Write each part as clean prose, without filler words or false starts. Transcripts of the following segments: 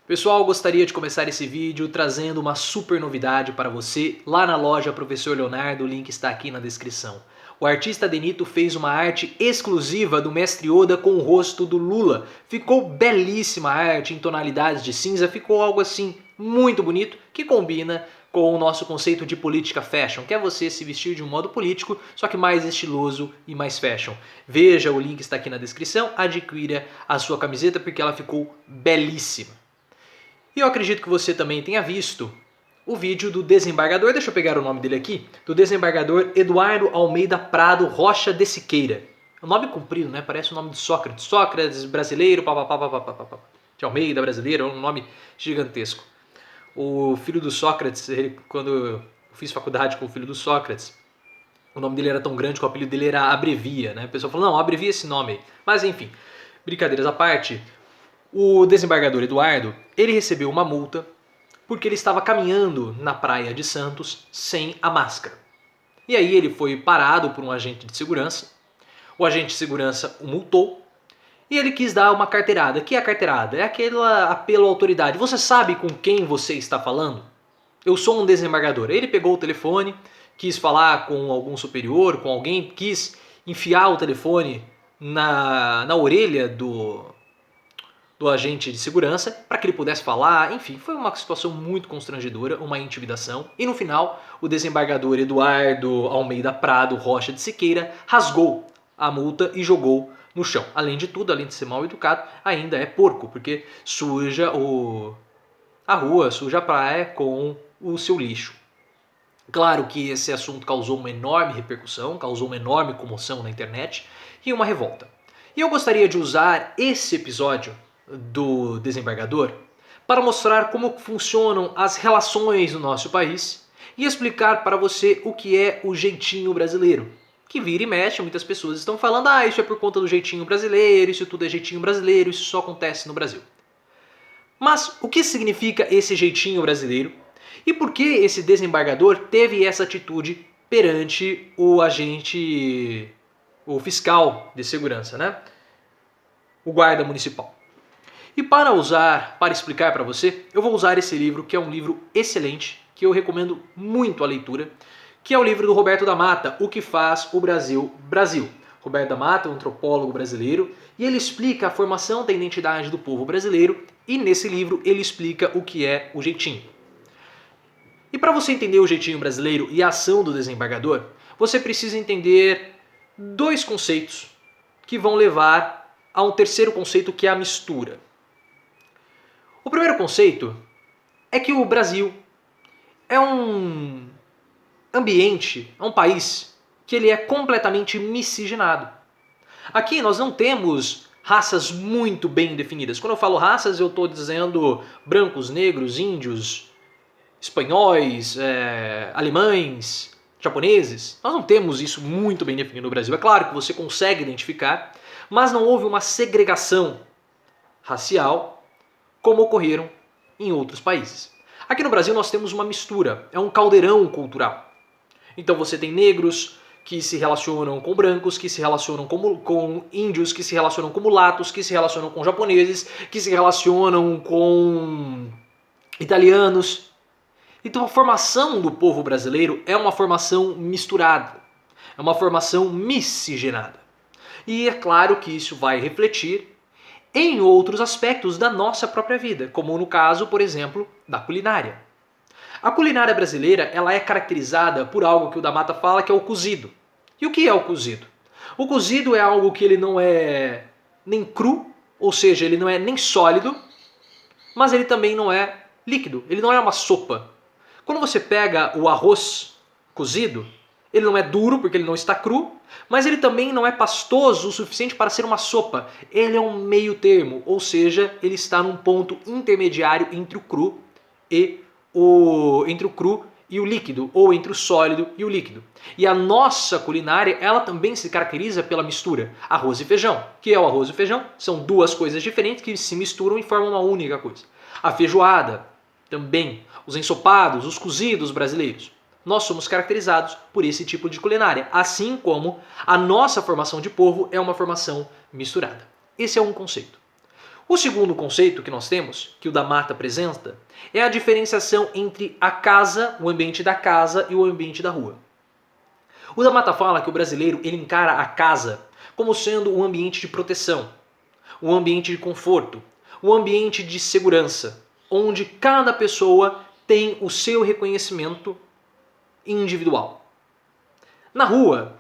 Pessoal, gostaria de começar esse vídeo trazendo uma super novidade para você lá na loja Professor Leonardo, o link está aqui na descrição. O artista Denito fez uma arte exclusiva do Mestre Oda com o rosto do Lula. Ficou belíssima a arte em tonalidades de cinza, ficou algo assim muito bonito que combina com o nosso conceito de política fashion, que é você se vestir de um modo político, só que mais estiloso e mais fashion. Veja, o link está aqui na descrição, adquira a sua camiseta porque ela ficou belíssima. E eu acredito que você também tenha visto o vídeo do desembargador, deixa eu pegar o nome dele aqui, do desembargador Eduardo Almeida Prado Rocha de Siqueira. É um nome comprido, né? Parece o nome de Sócrates. Sócrates, brasileiro, papapá. De Almeida, brasileiro, é um nome gigantesco. O filho do Sócrates, quando eu fiz faculdade com o filho do Sócrates, o nome dele era tão grande que o apelido dele era Abrevia, né? O pessoal falou, não, abrevia esse nome aí. Mas enfim, brincadeiras à parte, o desembargador Eduardo, ele recebeu uma multa porque ele estava caminhando na praia de Santos sem a máscara. E aí ele foi parado por um agente de segurança, o agente de segurança o multou e ele quis dar uma carteirada. O que é a carteirada? É aquele apelo à autoridade. Você sabe com quem você está falando? Eu sou um desembargador. Ele pegou o telefone, quis falar com algum superior, com alguém, quis enfiar o telefone na orelha do agente de segurança para que ele pudesse falar. Enfim, foi uma situação muito constrangedora, uma intimidação. E no final, o desembargador Eduardo Almeida Prado Rocha de Siqueira rasgou a multa e jogou no chão. Além de tudo, além de ser mal educado, ainda é porco, porque suja a rua, suja a praia com o seu lixo. Claro que esse assunto causou uma enorme repercussão, causou uma enorme comoção na internet e uma revolta. E eu gostaria de usar esse episódio do desembargador para mostrar como funcionam as relações no nosso país e explicar para você o que é o jeitinho brasileiro. Que vira e mexe, muitas pessoas estão falando, isso é por conta do jeitinho brasileiro, isso tudo é jeitinho brasileiro, isso só acontece no Brasil. Mas o que significa esse jeitinho brasileiro? E por que esse desembargador teve essa atitude perante o agente, o fiscal de segurança, né? O guarda municipal. E para explicar para você, eu vou usar esse livro, que é um livro excelente, que eu recomendo muito a leitura, que é o livro do Roberto da Mata, O que faz o Brasil Brasil. Roberto da Mata é um antropólogo brasileiro e ele explica a formação da identidade do povo brasileiro e nesse livro ele explica o que é o jeitinho. E para você entender o jeitinho brasileiro e a ação do desembargador, você precisa entender dois conceitos que vão levar a um terceiro conceito, que é a mistura. O primeiro conceito é que o Brasil é um ambiente, é um país que ele é completamente miscigenado. Aqui nós não temos raças muito bem definidas. Quando eu falo raças, eu estou dizendo brancos, negros, índios, espanhóis, alemães, japoneses. Nós não temos isso muito bem definido no Brasil. É claro que você consegue identificar, mas não houve uma segregação racial como ocorreram em outros países. Aqui no Brasil nós temos uma mistura, é um caldeirão cultural. Então você tem negros que se relacionam com brancos, que se relacionam com índios, que se relacionam com mulatos, que se relacionam com japoneses, que se relacionam com italianos. Então a formação do povo brasileiro é uma formação misturada, é uma formação miscigenada. E é claro que isso vai refletir em outros aspectos da nossa própria vida, como no caso, por exemplo, da culinária. A culinária brasileira ela é caracterizada por algo que o da Mata fala, que é o cozido. E o que é o cozido? O cozido é algo que ele não é nem cru, ou seja, ele não é nem sólido, mas ele também não é líquido, ele não é uma sopa. Quando você pega o arroz cozido, ele não é duro porque ele não está cru, mas ele também não é pastoso o suficiente para ser uma sopa. Ele é um meio termo, ou seja, ele está num ponto intermediário entre o cru e o líquido, ou entre o sólido e o líquido. E a nossa culinária, ela também se caracteriza pela mistura. Arroz e feijão. O que é o arroz e feijão? São duas coisas diferentes que se misturam e formam uma única coisa. A feijoada, também. Os ensopados, os cozidos brasileiros. Nós somos caracterizados por esse tipo de culinária, assim como a nossa formação de povo é uma formação misturada. Esse é um conceito. O segundo conceito que nós temos, que o da Mata apresenta, é a diferenciação entre a casa, o ambiente da casa e o ambiente da rua. O da Mata fala que o brasileiro ele encara a casa como sendo um ambiente de proteção, um ambiente de conforto, um ambiente de segurança, onde cada pessoa tem o seu reconhecimento individual. Na rua,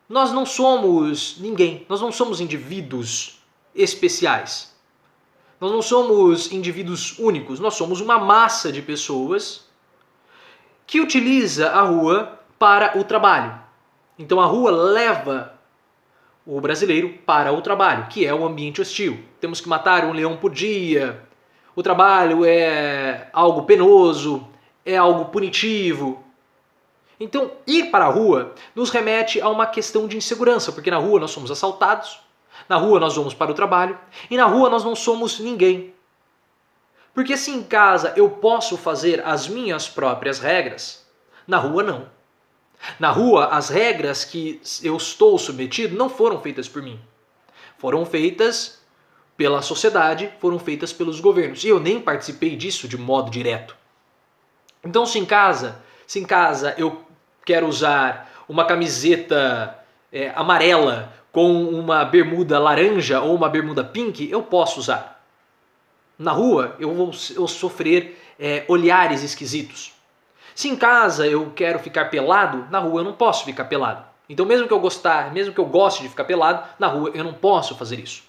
nós não somos ninguém, nós não somos indivíduos especiais. Nós não somos indivíduos únicos, nós somos uma massa de pessoas que utiliza a rua para o trabalho. Então a rua leva o brasileiro para o trabalho, que é um ambiente hostil. Temos que matar um leão por dia, o trabalho é algo penoso, é algo punitivo. Então ir para a rua nos remete a uma questão de insegurança, porque na rua nós somos assaltados, na rua nós vamos para o trabalho e na rua nós não somos ninguém. Porque se em casa eu posso fazer as minhas próprias regras, na rua não. Na rua as regras que eu estou submetido não foram feitas por mim. Foram feitas pela sociedade, foram feitas pelos governos. E eu nem participei disso de modo direto. Então se em casa eu quero usar uma camiseta amarela com uma bermuda laranja ou uma bermuda pink, eu posso usar. Na rua eu vou sofrer olhares esquisitos. Se em casa eu quero ficar pelado, na rua eu não posso ficar pelado. Então mesmo que eu goste de ficar pelado, na rua eu não posso fazer isso.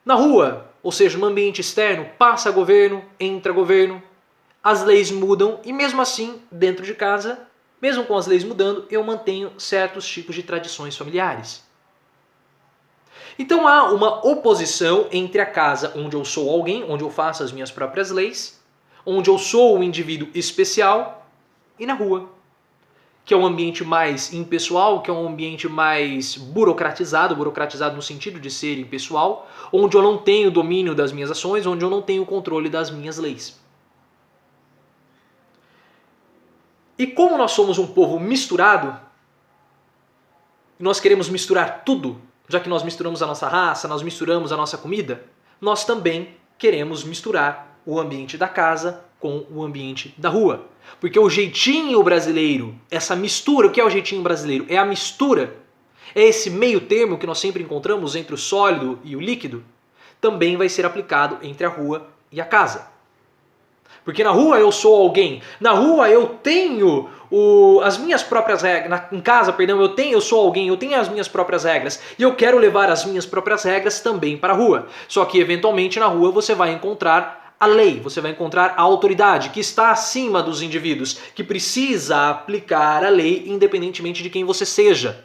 Na rua, ou seja, no ambiente externo, passa governo, entra governo, as leis mudam e mesmo assim, dentro de casa, mesmo com as leis mudando, eu mantenho certos tipos de tradições familiares. Então há uma oposição entre a casa onde eu sou alguém, onde eu faço as minhas próprias leis, onde eu sou um indivíduo especial, e na rua, que é um ambiente mais impessoal, que é um ambiente mais burocratizado no sentido de ser impessoal, onde eu não tenho domínio das minhas ações, onde eu não tenho controle das minhas leis. E como nós somos um povo misturado, e nós queremos misturar tudo, já que nós misturamos a nossa raça, nós misturamos a nossa comida, nós também queremos misturar o ambiente da casa com o ambiente da rua. Porque o jeitinho brasileiro, essa mistura, o que é o jeitinho brasileiro? É a mistura, é esse meio termo que nós sempre encontramos entre o sólido e o líquido, também vai ser aplicado entre a rua e a casa. Porque na rua eu sou alguém, na rua eu tenho as minhas próprias regras, em casa, perdão, eu sou alguém, eu tenho as minhas próprias regras e eu quero levar as minhas próprias regras também para a rua. Só que eventualmente na rua você vai encontrar a lei, você vai encontrar a autoridade que está acima dos indivíduos, que precisa aplicar a lei independentemente de quem você seja.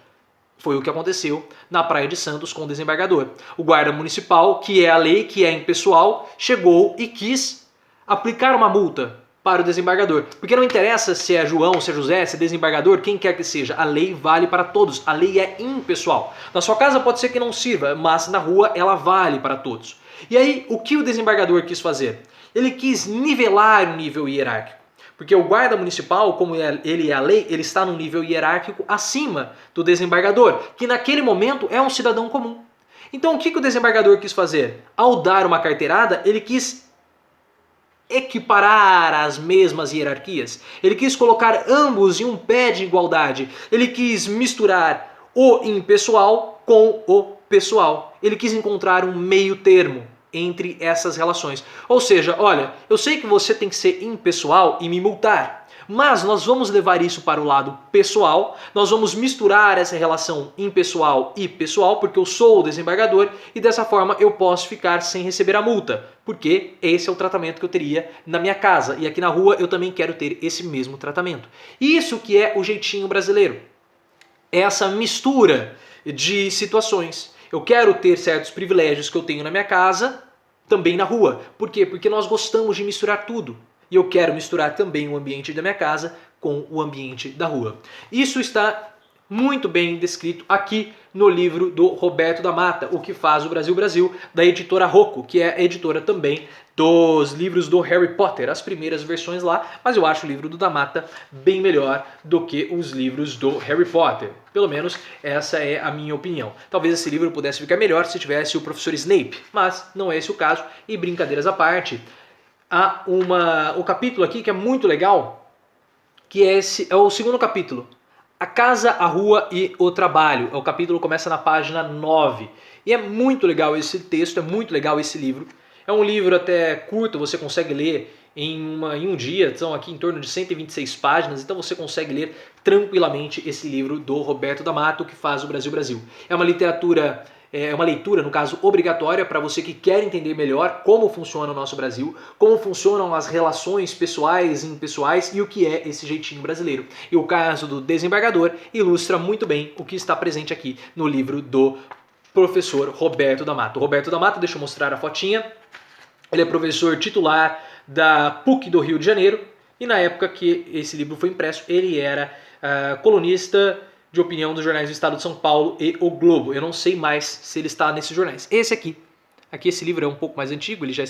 Foi o que aconteceu na Praia de Santos com o desembargador. O guarda municipal, que é a lei, que é impessoal, chegou e quis aplicar uma multa para o desembargador. Porque não interessa se é João, se é José, se é desembargador, quem quer que seja. A lei vale para todos. A lei é impessoal. Na sua casa pode ser que não sirva, mas na rua ela vale para todos. E aí, o que o desembargador quis fazer? Ele quis nivelar o nível hierárquico. Porque o guarda municipal, como ele é a lei, ele está num nível hierárquico acima do desembargador, que naquele momento é um cidadão comum. Então o que o desembargador quis fazer? Ao dar uma carteirada, ele quis equiparar as mesmas hierarquias. Ele quis colocar ambos em um pé de igualdade. Ele quis misturar o impessoal com o pessoal. Ele quis encontrar um meio termo entre essas relações. Ou seja, olha, eu sei que você tem que ser impessoal e me multar, mas nós vamos levar isso para o lado pessoal, nós vamos misturar essa relação impessoal e pessoal, porque eu sou o desembargador e dessa forma eu posso ficar sem receber a multa, porque esse é o tratamento que eu teria na minha casa e aqui na rua eu também quero ter esse mesmo tratamento. Isso que é o jeitinho brasileiro, essa mistura de situações. Eu quero ter certos privilégios que eu tenho na minha casa, também na rua. Por quê? Porque nós gostamos de misturar tudo. E eu quero misturar também o ambiente da minha casa com o ambiente da rua. Isso está muito bem descrito aqui no livro do Roberto da Mata, O que faz o Brasil Brasil, da editora Rocco, que é a editora também dos livros do Harry Potter, as primeiras versões lá, mas eu acho o livro do da Mata bem melhor do que os livros do Harry Potter. Pelo menos essa é a minha opinião. Talvez esse livro pudesse ficar melhor se tivesse o professor Snape, mas não é esse o caso, e brincadeiras à parte, há um capítulo aqui que é muito legal, que é o segundo capítulo, A Casa, a Rua e o Trabalho. O capítulo começa na página 9. E é muito legal esse texto, é muito legal esse livro. É um livro até curto, você consegue ler em um dia, são aqui em torno de 126 páginas, então você consegue ler tranquilamente esse livro do Roberto da Mata, O que faz o Brasil Brasil. É uma leitura, no caso, obrigatória para você que quer entender melhor como funciona o nosso Brasil, como funcionam as relações pessoais e impessoais e o que é esse jeitinho brasileiro. E o caso do desembargador ilustra muito bem o que está presente aqui no livro do professor Roberto da Mata. O Roberto da Mata, deixa eu mostrar a fotinha, ele é professor titular da PUC do Rio de Janeiro e na época que esse livro foi impresso, ele era colunista de opinião dos jornais do Estado de São Paulo e O Globo. Eu não sei mais se ele está nesses jornais. Aqui esse livro é um pouco mais antigo, ele já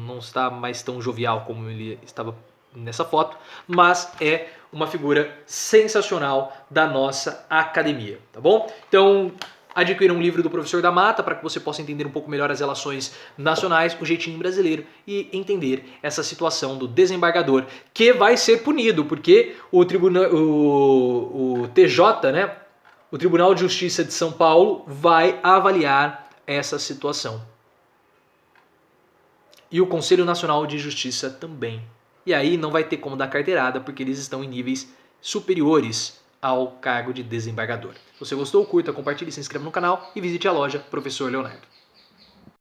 não está mais tão jovial como ele estava nessa foto, mas é uma figura sensacional da nossa academia, tá bom? Então, adquira um livro do professor da Mata para que você possa entender um pouco melhor as relações nacionais, o jeitinho brasileiro e entender essa situação do desembargador que vai ser punido, porque o TJ, né, o Tribunal de Justiça de São Paulo vai avaliar essa situação. E o Conselho Nacional de Justiça também. E aí não vai ter como dar carteirada porque eles estão em níveis superiores ao cargo de desembargador. Se você gostou, curta, compartilhe, se inscreva no canal e visite a loja Professor Leonardo.